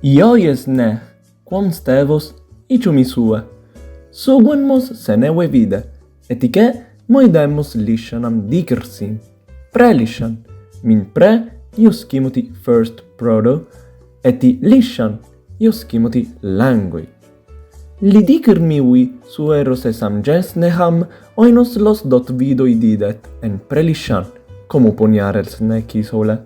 Ioies nech, quam stevos, iciumi sue. Suguenmos se neue vide, etice moidemos liscianam dicersim. Prèlixan, min ius scimoti first prodo, eti liscian, ius scimoti langue. Li dicer miui sueros esam gens neham, oinos los dot vidoi didet, en prèlixan, como poniarels necis ole.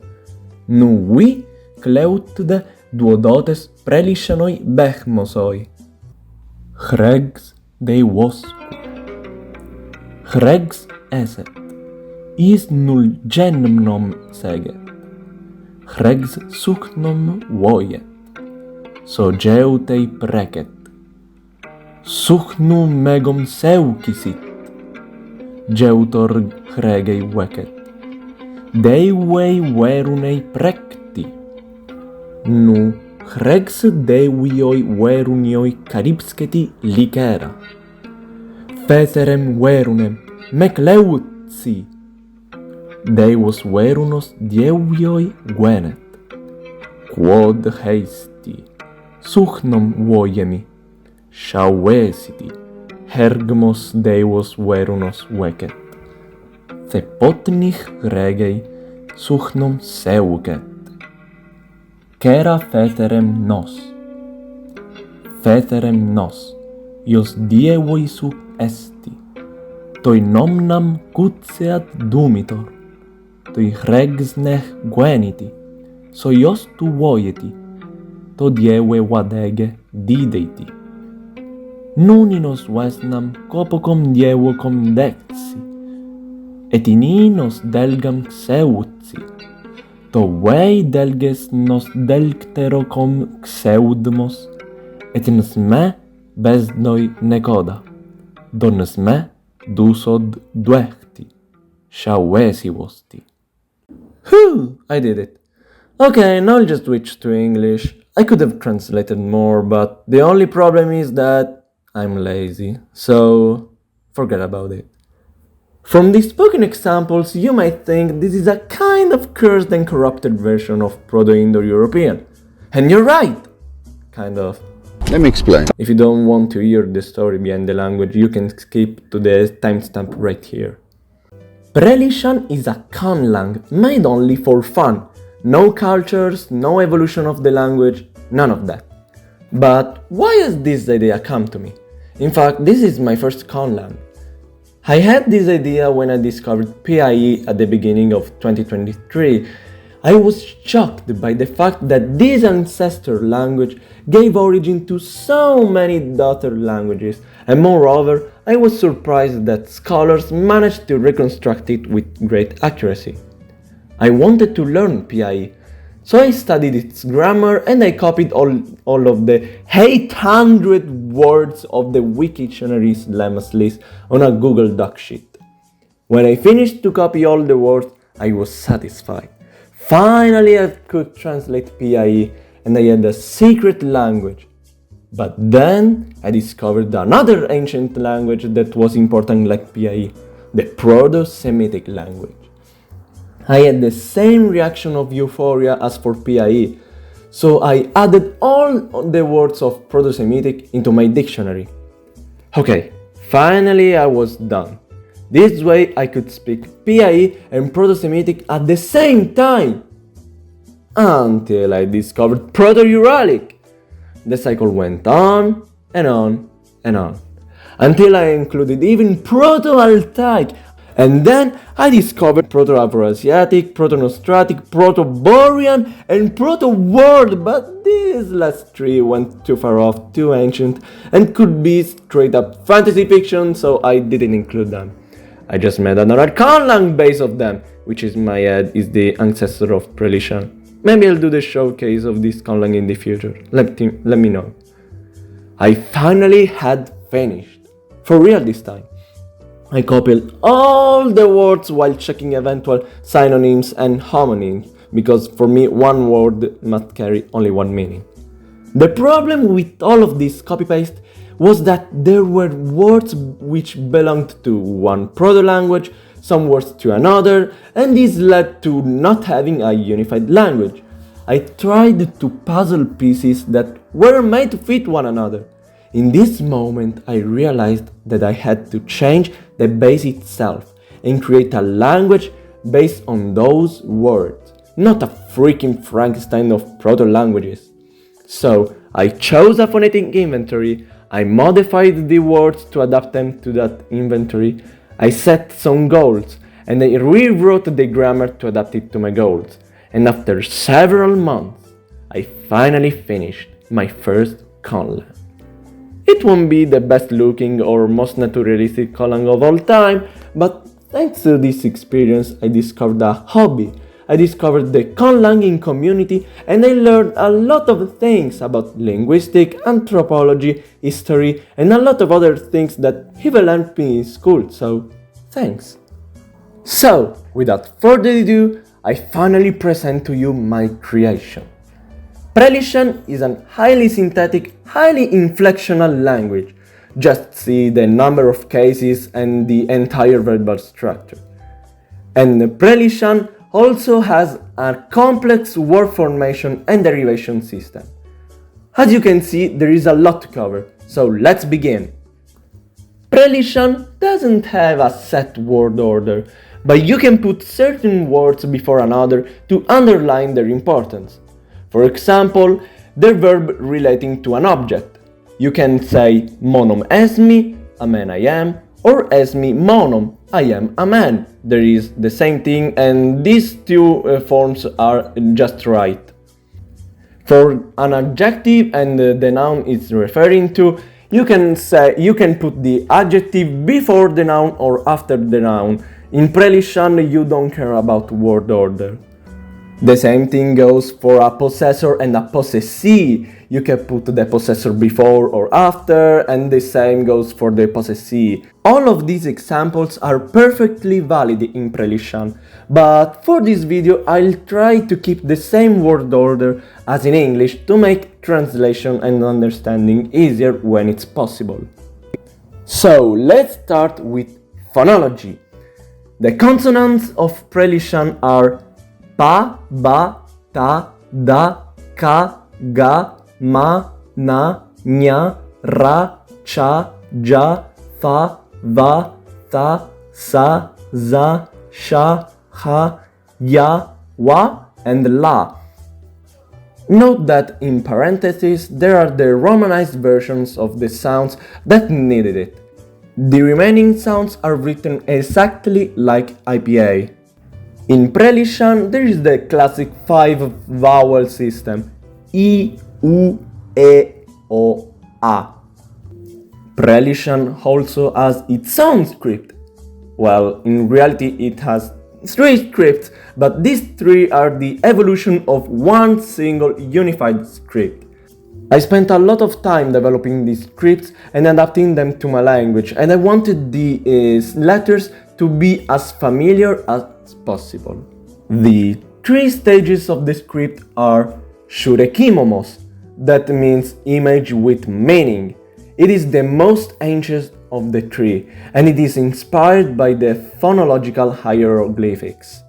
Nu vi, cleutde, duodotes prèlixanoi bechmosoi. Chregs dei voscu. Chregs eset, is nul gennom seget. Chregs sucnom voiet, so geutei precet. Sucnum megom seucisit, geutor chregei vecet. Deivei verunei precti. Nu, chregs deivioi verunioi caribsceti licera. Feterem verunem, mecleutsi. Deivos verunos dievioi venet. Quod heisti, sucnom voiemi, shauesiti, hergmos deivos verunos vecet. Cepotnich regei, sucnom seuget. Cera feterem nos. Feterem nos, ios dievoi suc esti. Toi nomnam cutseat dumitor. Toi regs nech gueniti. So ios tu voieti. To dieve vadege dideiti. Nuninos vesnam copocom dievocom dexi. Et ininos delgam xeutsi. To vei delges nos delcterocom xeudmos, et nes me besdnoi necoda, dones me dusod duecti, shauesivosti. Whew, I did it. Okay, now I'll just switch to English. I could have translated more, but the only problem is that I'm lazy, so forget about it. From these spoken examples, you might think this is a kind of cursed and corrupted version of Proto-Indo-European. And you're right! Kind of. Let me explain. If you don't want to hear the story behind the language, you can skip to the timestamp right here. Prèlixan is a Conlang made only for fun. No cultures, no evolution of the language, none of that. But why has this idea come to me? In fact, this is my first Conlang. I had this idea when I discovered PIE at the beginning of 2023. I was shocked by the fact that this ancestor language gave origin to so many daughter languages, and moreover, I was surprised that scholars managed to reconstruct it with great accuracy. I wanted to learn PIE, so I studied its grammar and I copied all of the 800 words of the Wiktionary's lemmas list on a Google Doc sheet. When I finished to copy all the words, I was satisfied. Finally, I could translate PIE and I had a secret language. But then I discovered another ancient language that was important like PIE, the Proto-Semitic language. I had the same reaction of euphoria as for PIE, so I added all the words of Proto-Semitic into my dictionary. Okay, finally I was done. This way I could speak PIE and Proto-Semitic at the same time. Until I discovered Proto-Uralic. The cycle went on and on and on. Until I included even Proto-Altaic. And then I discovered Proto-Afroasiatic, Proto-Nostratic, Proto-Borean, and Proto-World, but these last three went too far off, too ancient, and could be straight up fantasy fiction, so I didn't include them. I just made another Conlang base of them, which in my head is the ancestor of Prèlixan. Maybe I'll do the showcase of this Conlang in the future, let me know. I finally had finished, for real this time. I copied all the words while checking eventual synonyms and homonyms, because for me one word must carry only one meaning. The problem with all of this copy-paste was that there were words which belonged to one proto-language, some words to another, and this led to not having a unified language. I tried to puzzle pieces that were made to fit one another. In this moment, I realized that I had to change the base itself and create a language based on those words, not a freaking Frankenstein of proto-languages. So, I chose a phonetic inventory, I modified the words to adapt them to that inventory, I set some goals, and I rewrote the grammar to adapt it to my goals. And after several months, I finally finished my first Conlang. It won't be the best looking or most naturalistic Conlang of all time, but thanks to this experience I discovered a hobby. I discovered the Conlanging community and I learned a lot of things about linguistic, anthropology, history and a lot of other things that even helped me in school, so thanks. So, without further ado, I finally present to you my creation. Prèlixan is a highly synthetic, highly inflectional language. Just see the number of cases and the entire verbal structure. And Prèlixan also has a complex word formation and derivation system. As you can see, there is a lot to cover, so let's begin. Prèlixan doesn't have a set word order, but you can put certain words before another to underline their importance. For example, the verb relating to an object. You can say monom esmi, a man I am, or esmi monom, I am a man. There is the same thing and these two forms are just right. For an adjective and the noun it's referring to, you can put the adjective before the noun or after the noun. In Prèlixan you don't care about word order. The same thing goes for a possessor and a possessee. You can put the possessor before or after, and the same goes for the possessee. All of these examples are perfectly valid in Prèlixan, but for this video I'll try to keep the same word order as in English to make translation and understanding easier when it's possible. So let's start with phonology. The consonants of Prèlixan are pa, ba, ta, da, ka, ga, ma, na, nya, ra, cha, ja, fa, va, ta, sa, za, sha, ha, ya, wa, and la. Note that in parentheses there are the romanized versions of the sounds that needed it. The remaining sounds are written exactly like IPA. In Prèlixan there is the classic 5 vowel system I, U, E, O, A. Prèlixan also has its own script. Well, in reality it has 3 scripts, but these 3 are the evolution of one single unified script. I spent a lot of time developing these scripts and adapting them to my language, and I wanted the letters to be as familiar as possible. The 3 stages of the script are shurekimomos, that means image with meaning. It is the most ancient of the 3, and it is inspired by the phonological hieroglyphics.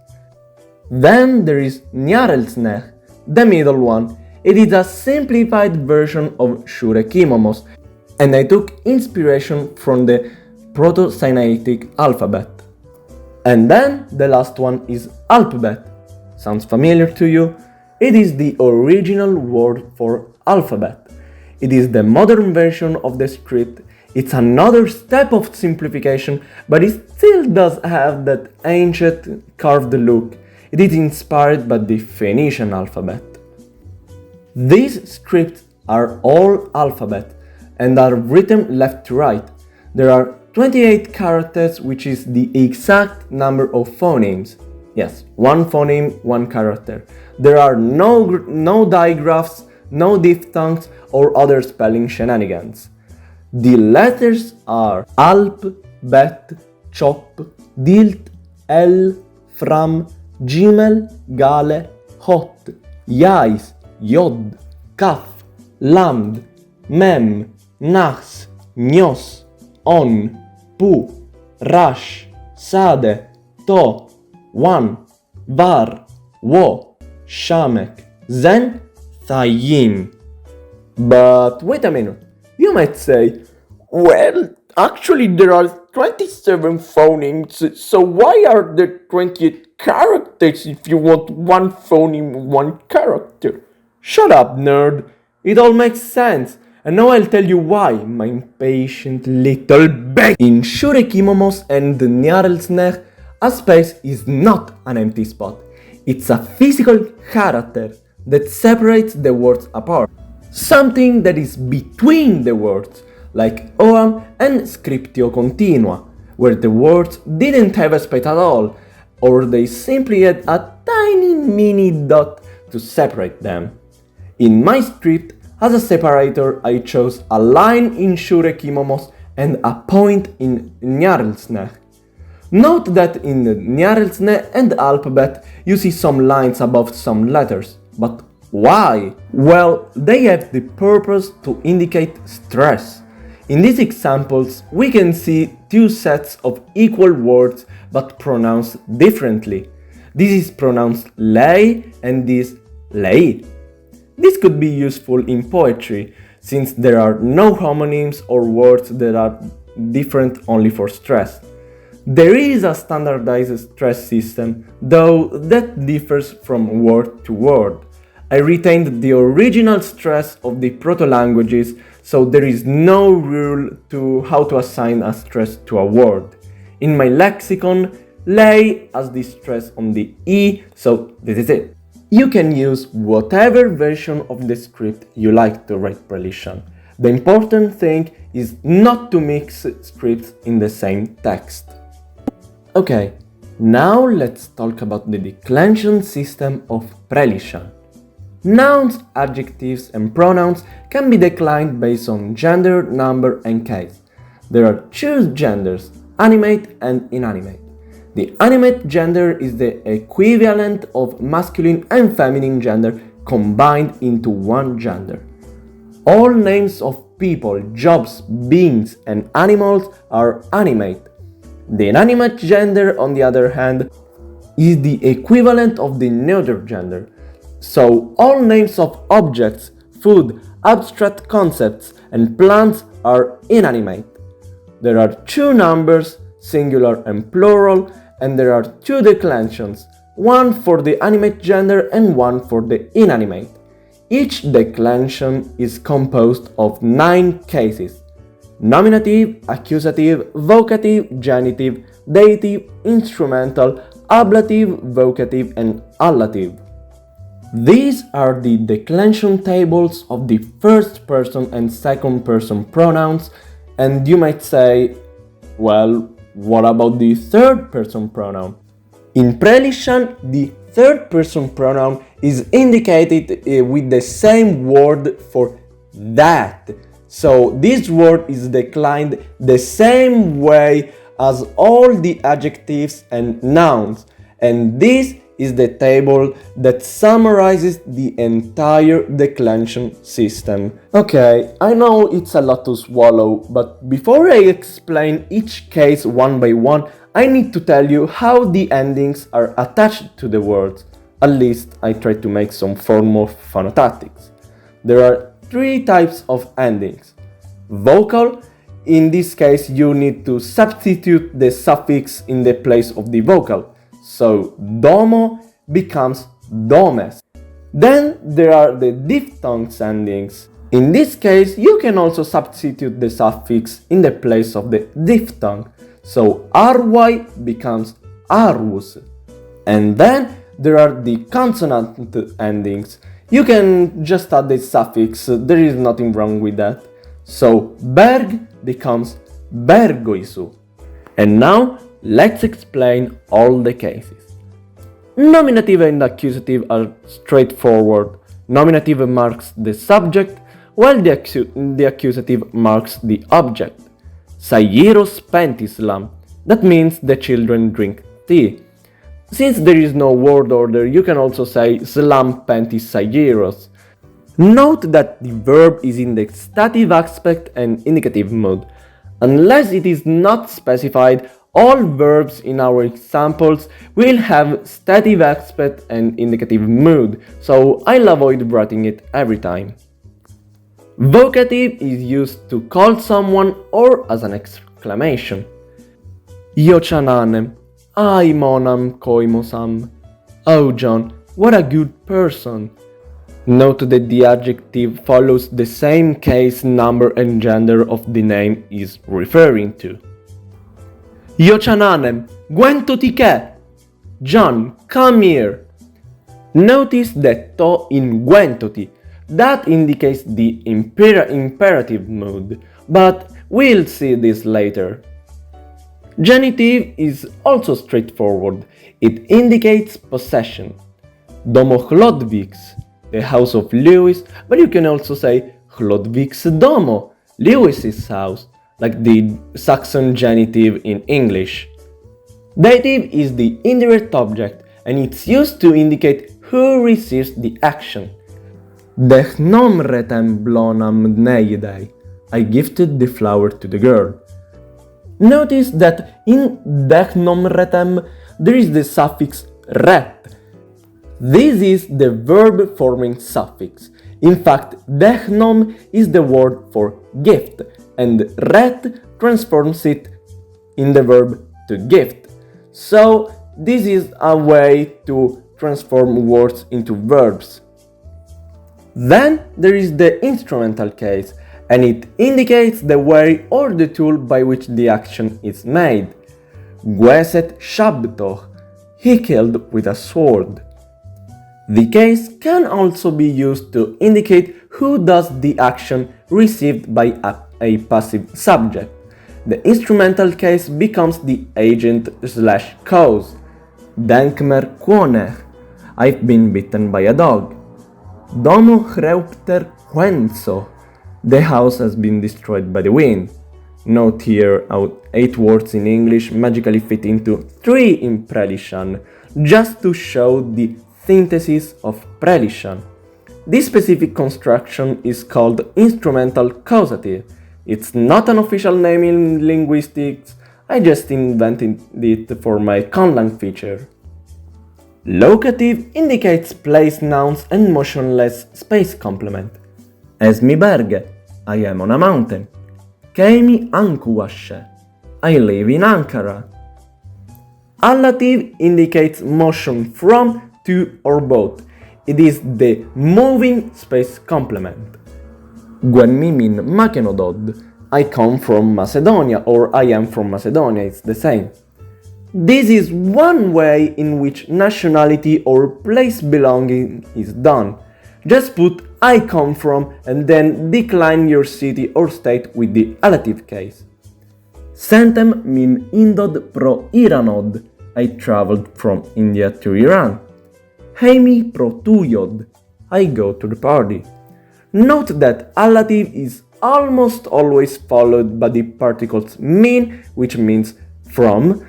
Then there is nyarelsneh, the middle one. It is a simplified version of shurekimomos, and I took inspiration from the Proto-Sinaitic alphabet. And then the last one is alphabet. Sounds familiar to you? It is the original word for alphabet. It is the modern version of the script. It's another step of simplification, but it still does have that ancient carved look. It is inspired by the Phoenician alphabet. These scripts are all alphabet and are written left to right. There are 28 characters, which is the exact number of phonemes. Yes, one phoneme, one character. There are no digraphs, no diphthongs or other spelling shenanigans. The letters are alp, bet, chop, dilt, el, fram, gimel, gale, hot, yais, yod, kaf, lamd, mem, nas, nyos, on, pu, rash, sade, to, wan, var, wo, shamek, then thayim. But wait a minute, you might say, well, actually there are 27 phonemes, so why are there 28 characters if you want one phoneme, one character? Shut up, nerd. It all makes sense. And now I'll tell you why, my impatient little baby. In Shurekimomos and Nyarelsnech, a space is not an empty spot. It's a physical character that separates the words apart. Something that is between the words, like oam and scriptio continua, where the words didn't have a space at all, or they simply had a tiny mini dot to separate them. In my script, as a separator, I chose a line in Shurekimomos and a point in Nyarelsnech. Note that in Nyarelsnech and alphabet you see some lines above some letters, but why? Well, they have the purpose to indicate stress. In these examples, we can see two sets of equal words but pronounced differently. This is pronounced lei and this lei. This could be useful in poetry, since there are no homonyms or words that are different only for stress. There is a standardized stress system, though that differs from word to word. I retained the original stress of the proto-languages, so there is no rule to how to assign a stress to a word. In my lexicon, lei has the stress on the E, so this is it. You can use whatever version of the script you like to write Prèlixan. The important thing is not to mix scripts in the same text. Okay, now let's talk about the declension system of Prèlixan. Nouns, adjectives and pronouns can be declined based on gender, number and case. There are two genders, animate and inanimate. The animate gender is the equivalent of masculine and feminine gender combined into one gender. All names of people, jobs, beings and animals are animate. The inanimate gender, on the other hand, is the equivalent of the neuter gender. So all names of objects, food, abstract concepts and plants are inanimate. There are two numbers, singular and plural, and there are two declensions, one for the animate gender and one for the inanimate. Each declension is composed of 9 cases: nominative, accusative, vocative, genitive, dative, instrumental, ablative, vocative and allative. These are the declension tables of the first person and second person pronouns, and you might say, well, what about the third person pronoun? In Prèlixan, the third person pronoun is indicated with the same word for that. So this word is declined the same way as all the adjectives and nouns, and this is the table that summarizes the entire declension system. Okay, I know it's a lot to swallow, but before I explain each case one by one, I need to tell you how the endings are attached to the words. At least I try to make some form of phonotactics. There are 3 types of endings. Vocal, in this case you need to substitute the suffix in the place of the vocal. So domo becomes domes. Then there are the diphthongs endings. In this case, you can also substitute the suffix in the place of the diphthong. So ry becomes arvus. And then there are the consonant endings. You can just add the suffix, there is nothing wrong with that. So berg becomes bergoisu. And now let's explain all the cases. Nominative and accusative are straightforward. Nominative marks the subject, while the accusative marks the object. Sayiros pentislam, that means the children drink tea. Since there is no word order, you can also say slam pentis sayiros. Note that the verb is in the dative aspect and indicative mood. Unless it is not specified, all verbs in our examples will have stative aspect and indicative mood, so I'll avoid writing it every time. Vocative is used to call someone or as an exclamation. Io chananem, ai monam koimosam. Oh John, what a good person. Note that the adjective follows the same case, number and gender of the name is referring to. Io chananem, gwentoti che. John, come here. Notice that to in gwentoti. That indicates the imperative mood, but we'll see this later. Genitive is also straightforward. It indicates possession. Domo Chlodwigs, the house of Lewis, but you can also say Chlodwigs domo, Lewis's house, like the Saxon genitive in English. Dative is the indirect object, and it's used to indicate who receives the action. Dech nom retem blonam neidei. I gifted the flower to the girl. Notice that in dech nom retem there is the suffix ret. This is the verb forming suffix. In fact, dech nom is the word for gift, and ret transforms it in the verb to gift. So this is a way to transform words into verbs. Then there is the instrumental case, and it indicates the way or the tool by which the action is made. Gweset shabtoch, he killed with a sword. The case can also be used to indicate who does the action received by a passive subject. The instrumental case becomes the agent/cause. Denkmer quonech, I've been bitten by a dog. Domo hreuter quenso, the house has been destroyed by the wind. Note here how 8 words in English magically fit into 3 in Prèlixan, just to show the synthesis of Prèlixan. This specific construction is called instrumental causative. It's not an official name in linguistics, I just invented it for my Conlang feature. Locative indicates place nouns and motionless space complement. Esmi berge, I am on a mountain. Keimi ankuashe, I live in Ankara. Allative indicates motion from, to, or both. It is the moving space complement. Gwenmimin makenodod, I come from Macedonia, or I am from Macedonia, it's the same. This is one way in which nationality or place belonging is done. Just put I come from and then decline your city or state with the allative case. Sentem min indod pro Iranod, I traveled from India to Iran. Heimi pro tuyod, I go to the party. Note that allative is almost always followed by the particles min, which means from,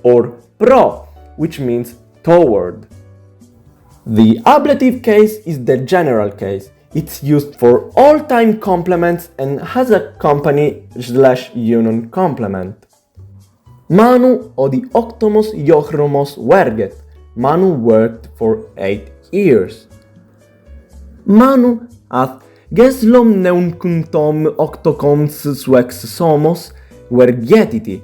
or pro, which means toward. The ablative case is the general case. It's used for all time complements and has a company/union complement. Manu odi octomos iochromos verget. Manu worked for 8 years. Manu ath geslom neuncuntom octocoms suex somos vergetiti.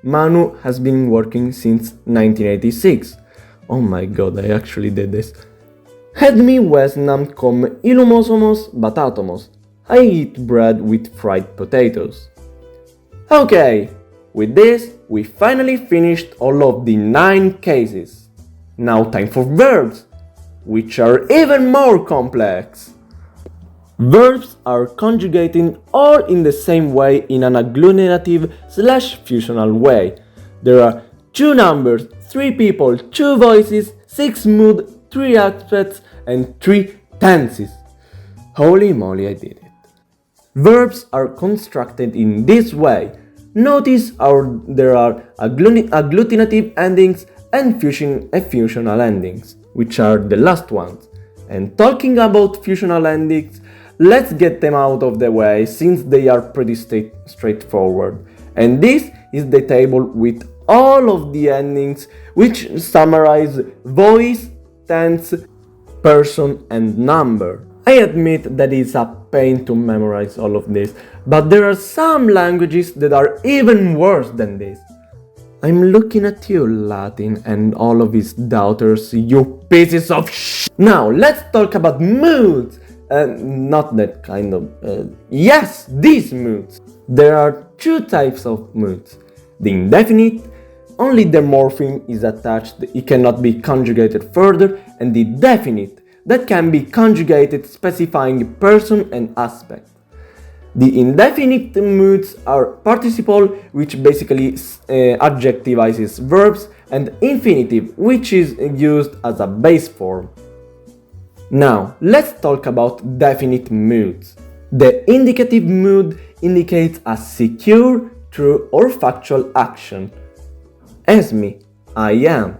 Manu has been working since 1986. Oh my god, I actually did this. Hedmi vesnam com illumosomos batatomos. I eat bread with fried potatoes. Okay, with this, we finally finished all of the 9 cases. Now time for verbs, which are even more complex. Verbs are conjugating all in the same way in an agglutinative/fusional way. There are 2 numbers, 3 people, 2 voices, 6 mood, 3 aspects, and 3 tenses. Holy moly, I did it. Verbs are constructed in this way. Notice how there are agglutinative endings and fusional endings, which are the last ones. And talking about fusional endings, let's get them out of the way since they are pretty straightforward. And this is the table with all of the endings which summarize voice, tense, person and number. I admit that it's a pain to memorize all of this, but there are some languages that are even worse than this. I'm looking at you, Latin, and all of his daughters, you pieces of Now, let's talk about moods. Not that kind of... yes, these moods. There are two types of moods. The indefinite, only the morpheme is attached, it cannot be conjugated further, and the definite, that can be conjugated specifying person and aspect. The indefinite moods are participle, which basically adjectivizes verbs, and infinitive, which is used as a base form. Now, let's talk about definite moods. The indicative mood indicates a secure, true, or factual action. Esmi, I am.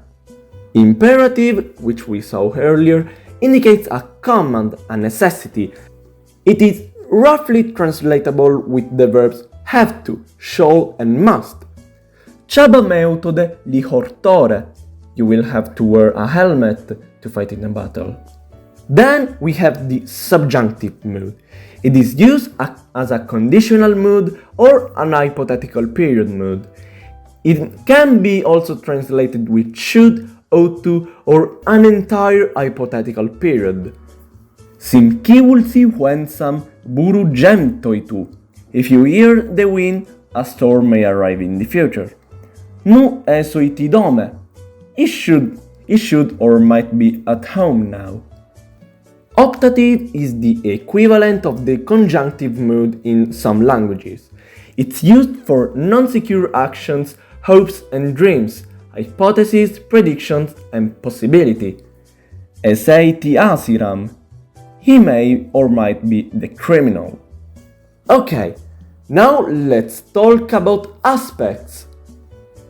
Imperative, which we saw earlier, indicates a command, a necessity. It is roughly translatable with the verbs have to, shall, and must. Chaba meutode li hortore. You will have to wear a helmet to fight in a battle. Then we have the subjunctive mood. It is used as a conditional mood or an hypothetical period mood. It can be also translated with should, ought to, or an entire hypothetical period. Sim kivulsi huensam buru gemtoitu. If you hear the wind, a storm may arrive in the future. Nu esoitidome. It should or might be at home now. Optative is the equivalent of the conjunctive mood in some languages. It's used for non-secure actions, hopes and dreams, hypotheses, predictions and possibility. Eseiti asiram. He may or might be the criminal. Okay, now let's talk about aspects.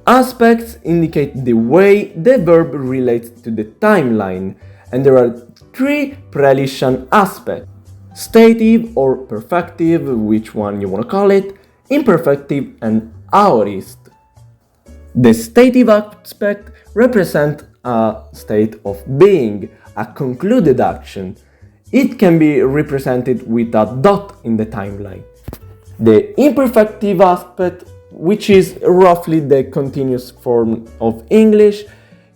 Aspects indicate the way the verb relates to the timeline, and there are three Prèlixan aspects: stative or perfective, which one you want to call it, imperfective and aorist. The stative aspect represents a state of being, a concluded action. It can be represented with a dot in the timeline. The imperfective aspect, which is roughly the continuous form of English,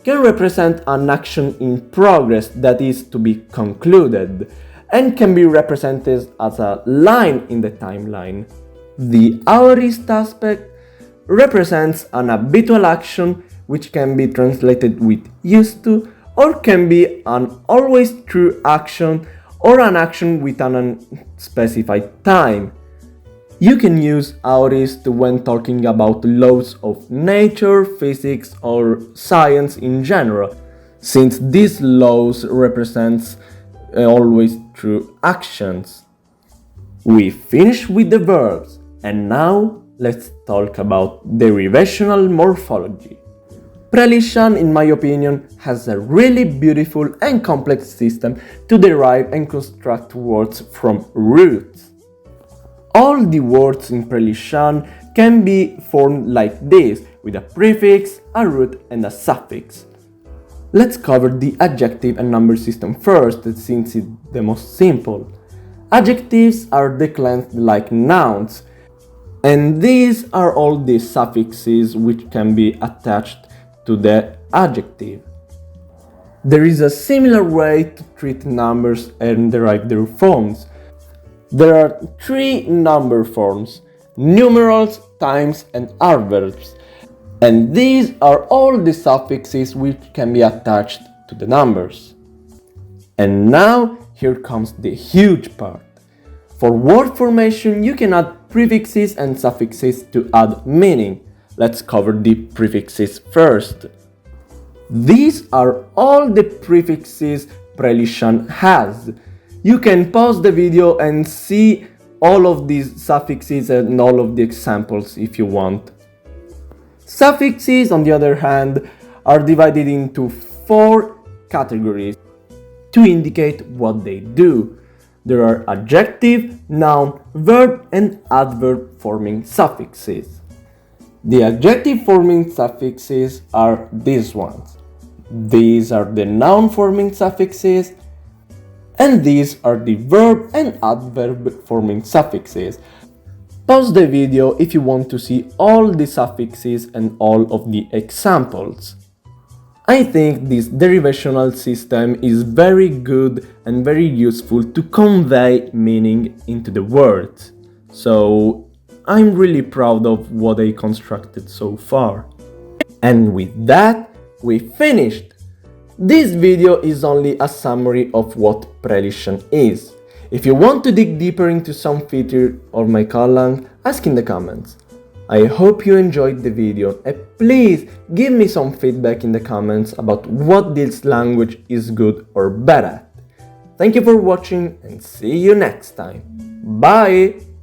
can represent an action in progress that is to be concluded, and can be represented as a line in the timeline. The aorist aspect represents an habitual action which can be translated with used to, or can be an always true action or an action with an unspecified time. You can use aorist when talking about laws of nature, physics or science in general, since these laws represent always true actions. We finished with the verbs, and now let's talk about derivational morphology. Prèlixan, in my opinion, has a really beautiful and complex system to derive and construct words from roots. All the words in Prèlixan can be formed like this, with a prefix, a root and a suffix. Let's cover the adjective and number system first, since it's the most simple. Adjectives are declined like nouns, and these are all the suffixes which can be attached to the adjective. There is a similar way to treat numbers and derive their forms. There are three number forms: numerals, times, and adverbs, and these are all the suffixes which can be attached to the numbers. And now here comes the huge part. For word formation, you can add prefixes and suffixes to add meaning. Let's cover the prefixes first. These are all the prefixes Prèlixan has. You can pause the video and see all of these suffixes and all of the examples if you want. Suffixes, on the other hand, are divided into 4 categories to indicate what they do. There are adjective, noun, verb, and adverb forming suffixes. The adjective forming suffixes are these ones. These are the noun forming suffixes, and these are the verb and adverb forming suffixes. Pause the video if you want to see all the suffixes and all of the examples. I think this derivational system is very good and very useful to convey meaning into the words. So I'm really proud of what I constructed so far. And with that, we finished! This video is only a summary of what Prèlixan is. If you want to dig deeper into some feature of my Conlang, ask in the comments. I hope you enjoyed the video and please give me some feedback in the comments about what this language is good or bad at. Thank you for watching and see you next time. Bye!